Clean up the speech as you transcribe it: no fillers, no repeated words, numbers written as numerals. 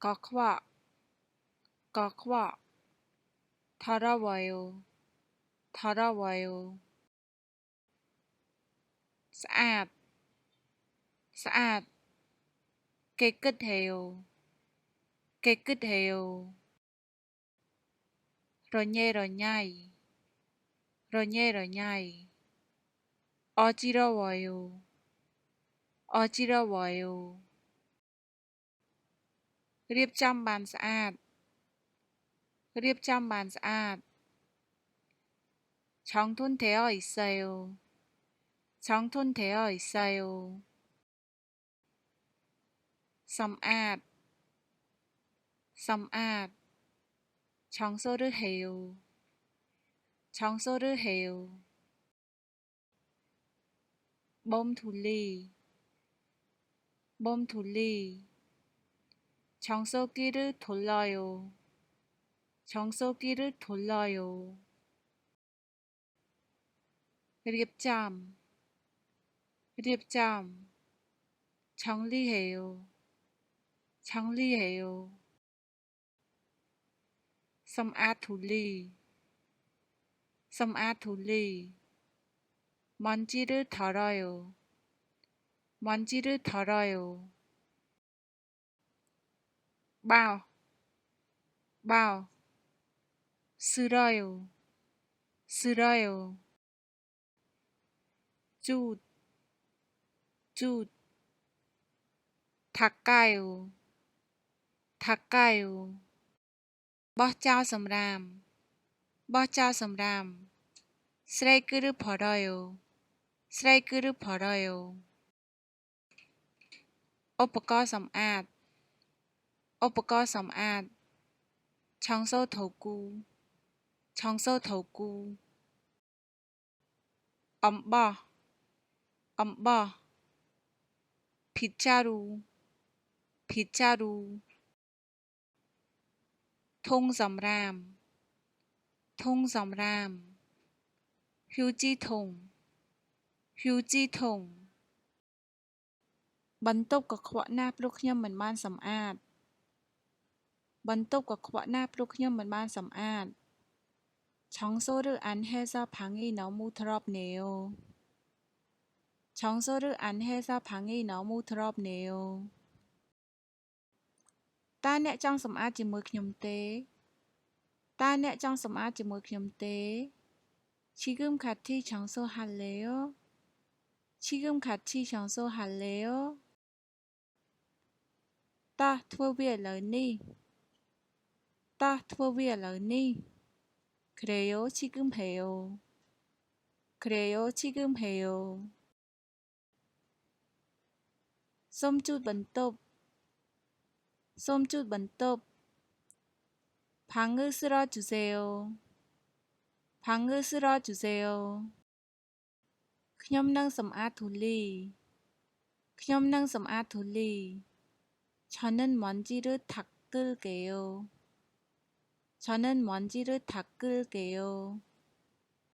꽉꽉 꽉꽉 달아와요 달아와요 스앗 스앗 깨끗해요 깨끗해요 러녜러냐이 러녜러냐이 어지러워요 어지러워요រៀបចំបានស្អាតរៀបចំបានស្អាត정돈되어 있어요 정돈되어 있어요សម្អាតសម្អាត청소를 해요 청소를 해요 몸둘리 몸둘리 청소기를 돌려요 청소기를 돌려요រៀបចំរៀបចំ 정리해요 정리해요សម្អាតធូលីសម្អាតធូលី 먼지를 덜어요 먼지를 덜어요 bao bao 쓸어요 쓸어요 쭉 쭉 닦아요 닦아요 បោះចោលសំរាម បោះចោលសំរាម ស្រែក그릇 버려요ស្រែក그릇 버려요 ឧបករណ៍សម្អាត ឧបករណ៍សម្អាត 청소도구 청소도구 អំបោះ អំបោះ 빗자루 빗자루 통섬람 통섬람 휴지통 휴지통 បន្ទប់កខ្វក់ណាស់ព្រោះខ្ញុំមិនបានសម្អាត បន្ទប់កខ្វក់ណាស់ព្រោះខ្ញុំមិនបានសម្អាត 청소를 안 해서 방이 너무 더럽네요 청소를 안 해서 방이 너무 더럽네요 តើអ្នកចង់សម្អាតជាមួយខ្ញុំទេ តើអ្នកចង់សម្អាតជាមួយខ្ញុំទេ 지금 같이 청소할래요? 지금 같이 청소할래요? តោះធ្វើវាឥឡូវនេះ តោះធ្វើវាឥឡូវនេះ 그래요 지금 해요 그래요 지금 해요 សូមជូតបន្ទប់ សូមជូតបន្ទប់ 방을 쓸어주세요 방을 쓸어주세요 ខ្ញុំនឹងសម្អាតធូលី ខ្ញុំនឹងសម្អាតធូលី 저는 먼지를 닦을게요 저는 먼지를 닦을게요